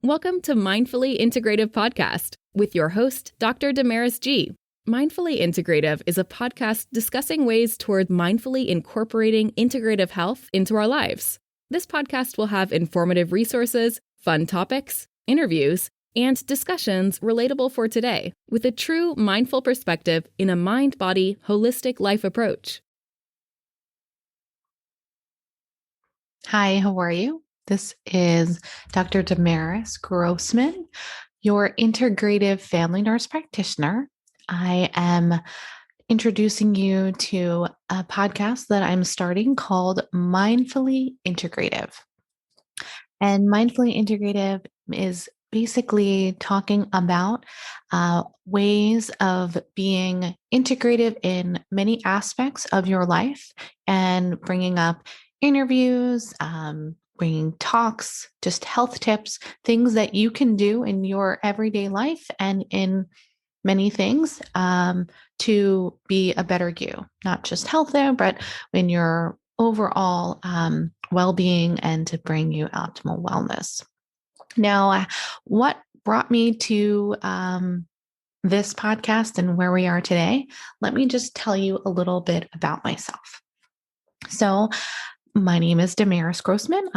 Welcome to Mindfully Integrative Podcast with your host, Dr. Damaris G. Mindfully Integrative is a podcast discussing ways toward mindfully incorporating integrative health into our lives. This podcast will have informative resources, fun topics, interviews, and discussions relatable for today with a true mindful perspective in a mind-body, holistic life approach. Hi, how are you? This is Dr. Damaris Grossman, your integrative family nurse practitioner. I am introducing you to a podcast that I'm starting called Mindfully Integrative. And Mindfully Integrative is basically talking about ways of being integrative in many aspects of your life and bringing up interviews, bringing talks, just health tips, things that you can do in your everyday life and in many things to be a better you, not just healthier, but in your overall well-being and to bring you optimal wellness. Now, what brought me to this podcast and where we are today? Let me just tell you a little bit about myself. So, my name is Damaris Grossman.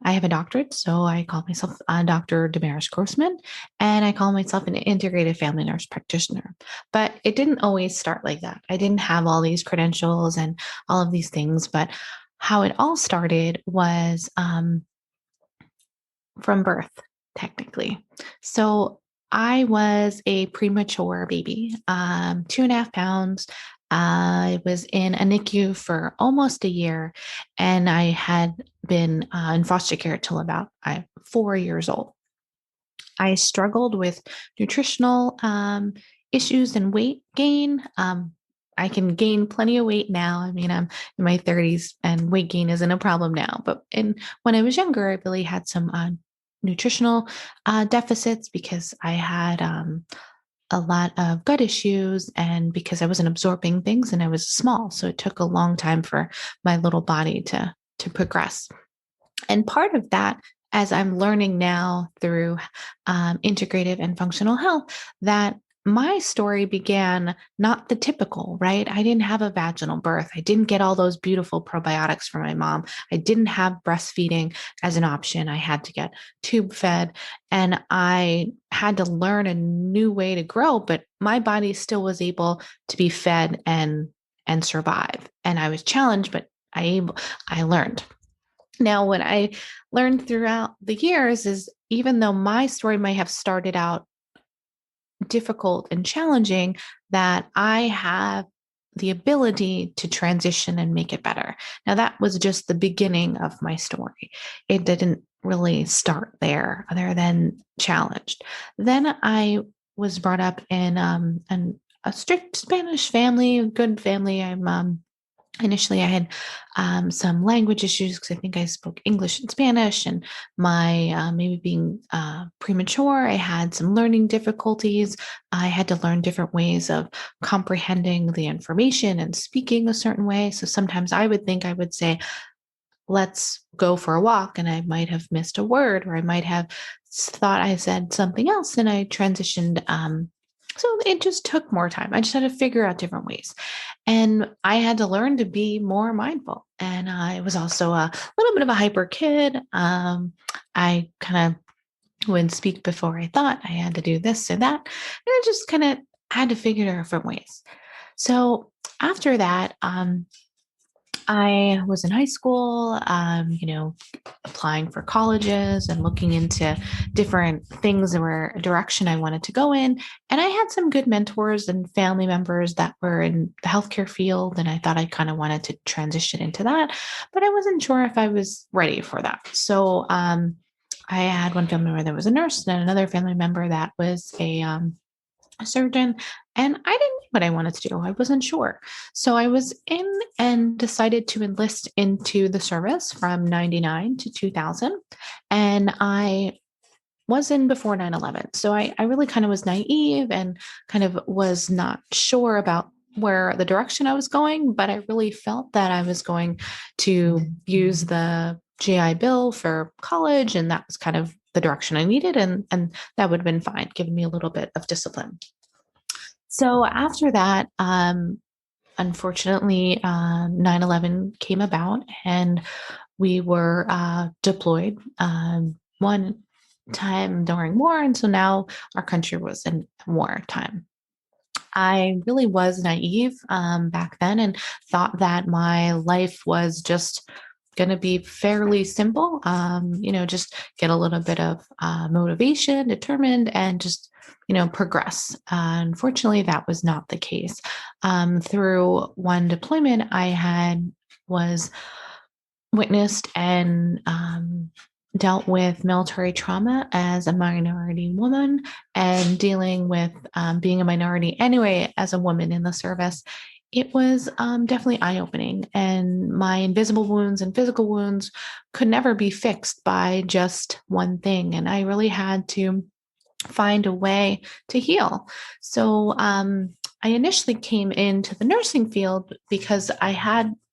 I have a doctorate, so I call myself Dr. Damaris Grossman, and I call myself an integrative family nurse practitioner. But it didn't always start like that. I didn't have all these credentials and all of these things, but how it all started was from birth, technically. So I was a premature baby, 2.5 pounds. I was in a NICU for almost a year, and I had been in foster care till about 4 years old. I struggled with nutritional issues and weight gain. I can gain plenty of weight now. I mean, I'm in my 30s and weight gain isn't a problem now. But when I was younger, I really had some nutritional deficits because I had a lot of gut issues and because I wasn't absorbing things and I was small. So it took a long time for my little body to progress. And part of that, as I'm learning now through integrative and functional health, that my story began not the typical, right? I didn't have a vaginal birth. I didn't get all those beautiful probiotics from my mom. I didn't have breastfeeding as an option. I had to get tube fed and I had to learn a new way to grow, but my body still was able to be fed and survive. And I was challenged, but I learned. Now, what I learned throughout the years is even though my story might have started out difficult and challenging, that I have the ability to transition and make it better. Now, that was just the beginning of my story. It didn't really start there other than challenged. Then I was brought up in a strict Spanish family, good family. Initially, I had some language issues because I think I spoke English and Spanish, and my maybe being premature, I had some learning difficulties. I had to learn different ways of comprehending the information and speaking a certain way. So sometimes I would think I would say, let's go for a walk, and I might have missed a word, or I might have thought I said something else, and I transitioned. So it just took more time. I just had to figure out different ways. And I had to learn to be more mindful. And I was also a little bit of a hyper kid. I kind of would speak before I thought. I had to do this or that. And I just kind of had to figure out different ways. So after that, I was in high school, applying for colleges and looking into different things that were a direction I wanted to go in. And I had some good mentors and family members that were in the healthcare field. And I thought I kind of wanted to transition into that, but I wasn't sure if I was ready for that. So I had one family member that was a nurse and another family member that was a surgeon, and I didn't know what I wanted to do. I wasn't sure. So I was in and decided to enlist into the service from 99 to 2000. And I was in before 9/11. So I really kind of was naive and kind of was not sure about where the direction I was going, but I really felt that I was going to use the GI Bill for college. And that was kind of the direction I needed. And that would have been fine, giving me a little bit of discipline. So after that, unfortunately, 9/11 came about and we were deployed one time during war. And so now our country was in war time. I really was naive back then and thought that my life was just going to be fairly simple. Just get a little bit of motivation, determined, and just, progress. Unfortunately, that was not the case. Through one deployment, I had was witnessed and dealt with military trauma as a minority woman and dealing with being a minority anyway as a woman in the service. It was definitely eye-opening, and my invisible wounds and physical wounds could never be fixed by just one thing. And I really had to find a way to heal. So I initially came into the nursing field because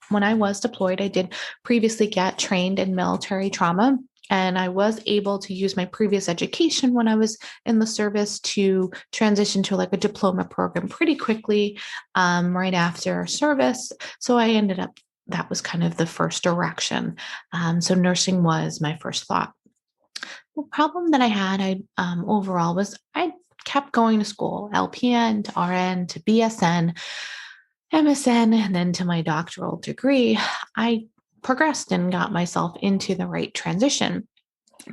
when I was deployed, I did previously get trained in military trauma. And I was able to use my previous education when I was in the service to transition to like a diploma program pretty quickly right after service. So I ended up, that was kind of the first direction. So nursing was my first thought. The problem that I had overall was I kept going to school, LPN to RN to BSN, MSN, and then to my doctoral degree. I progressed and got myself into the right transition.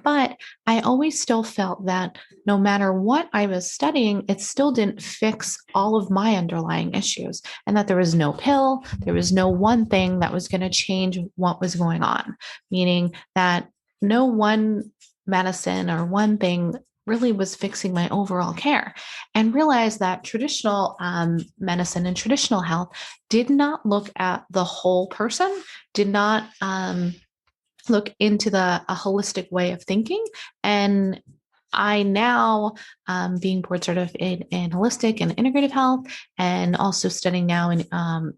But I always still felt that no matter what I was studying, it still didn't fix all of my underlying issues, and that there was no pill, there was no one thing that was going to change what was going on, meaning that no one medicine or one thing really was fixing my overall care. And realized that traditional medicine and traditional health did not look at the whole person, did not look into a holistic way of thinking. And I now, being board certified in holistic and integrative health, and also studying now in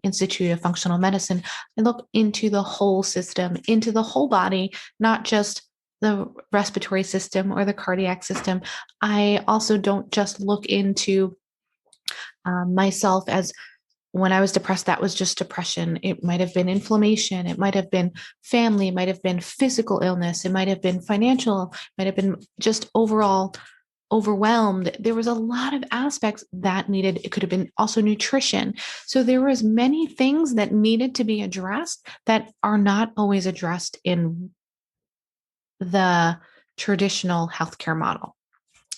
Institute of Functional Medicine, I look into the whole system, into the whole body, not just the respiratory system or the cardiac system. I also don't just look into myself as when I was depressed, that was just depression. It might have been inflammation. It might have been family. It might have been physical illness. It might have been financial. It might have been just overall overwhelmed. There was a lot of aspects that needed, it could have been also nutrition. So there was many things that needed to be addressed that are not always addressed in the traditional healthcare model.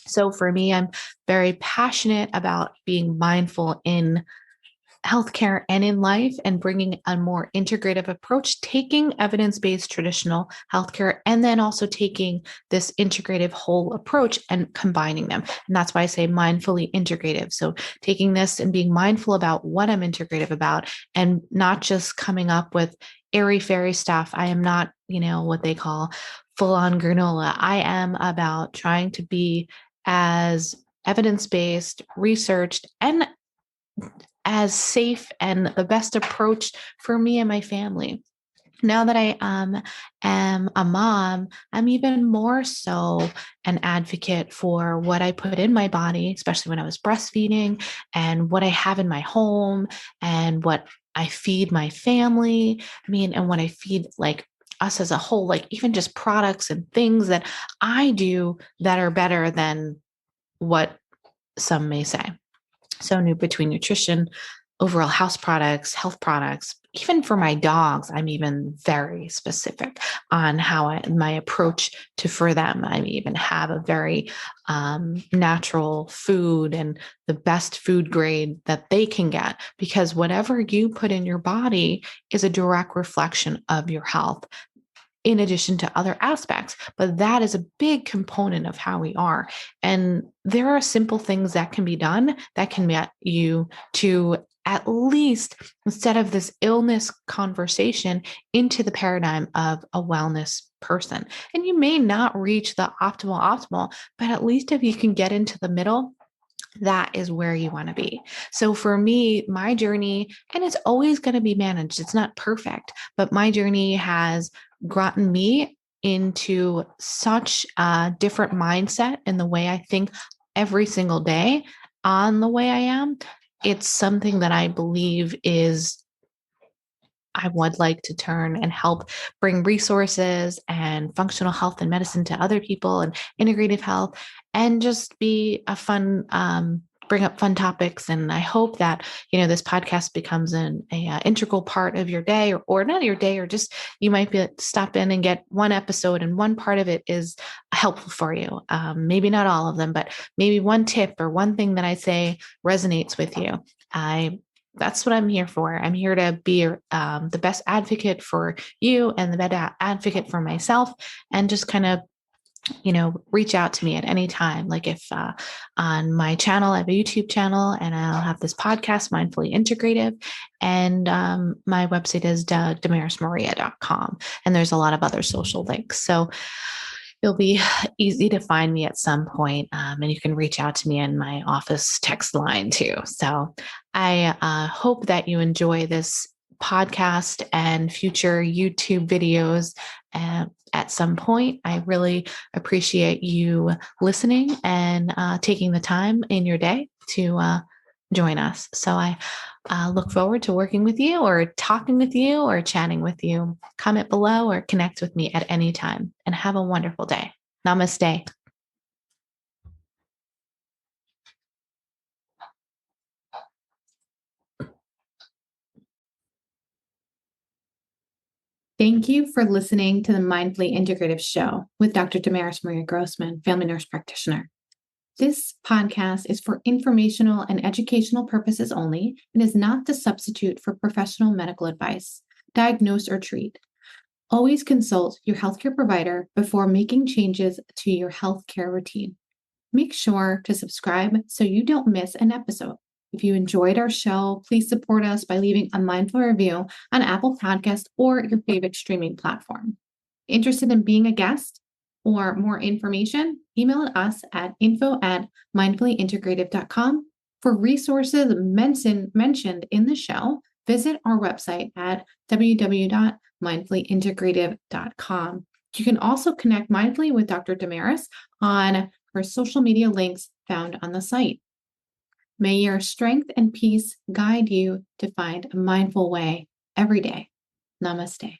So for me, I'm very passionate about being mindful in healthcare and in life and bringing a more integrative approach, taking evidence-based traditional healthcare and then also taking this integrative whole approach and combining them. And that's why I say mindfully integrative. So taking this and being mindful about what I'm integrative about and not just coming up with airy fairy stuff. I am not, what they call full on granola. I am about trying to be as evidence-based, researched, and as safe and the best approach for me and my family. Now that I am a mom, I'm even more so an advocate for what I put in my body, especially when I was breastfeeding, and what I have in my home and what I feed my family. And what I feed like us as a whole, like even just products and things that I do that are better than what some may say. So between nutrition, overall house products, health products, even for my dogs, I'm even very specific on how my approach for them. I even have a very natural food and the best food grade that they can get, because whatever you put in your body is a direct reflection of your health, in addition to other aspects. But that is a big component of how we are. And there are simple things that can be done that can get you to at least, instead of this illness conversation, into the paradigm of a wellness person. And you may not reach the optimal, but at least if you can get into the middle, that is where you want to be. So for me, my journey, and it's always going to be managed, it's not perfect, but my journey has gotten me into such a different mindset in the way I think every single day on the way I am. It's something that I believe I would like to turn and help bring resources and functional health and medicine to other people and integrative health and just be a fun, bring up fun topics. And I hope that, this podcast becomes an integral part of your day or not your day, or just you might be stop in and get one episode and one part of it is helpful for you. Maybe not all of them, but maybe one tip or one thing that I say resonates with you. That's what I'm here for. I'm here to be the best advocate for you and the best advocate for myself, and just kind of, reach out to me at any time. Like if on my channel, I have a YouTube channel and I'll have this podcast, Mindfully Integrative. And my website is damarismaria.com. And there's a lot of other social links. So it'll be easy to find me at some point, and you can reach out to me in my office text line too. So I hope that you enjoy this podcast and future YouTube videos at some point. I really appreciate you listening and taking the time in your day to join us. So I look forward to working with you or talking with you or chatting with you. Comment below or connect with me at any time, and have a wonderful day. Namaste. Thank you for listening to the Mindfully Integrative Show with Dr. Damaris Maria Grossman, family nurse practitioner. This podcast is for informational and educational purposes only and is not the substitute for professional medical advice, diagnose or treat. Always consult your healthcare provider before making changes to your healthcare routine. Make sure to subscribe so you don't miss an episode. If you enjoyed our show, please support us by leaving a mindful review on Apple Podcast or your favorite streaming platform. Interested in being a guest or more information? Email us at info@mindfullyintegrative.com. For resources mentioned in the show, visit our website at www.mindfullyintegrative.com. You can also connect mindfully with Dr. Damaris on her social media links found on the site. May your strength and peace guide you to find a mindful way every day. Namaste.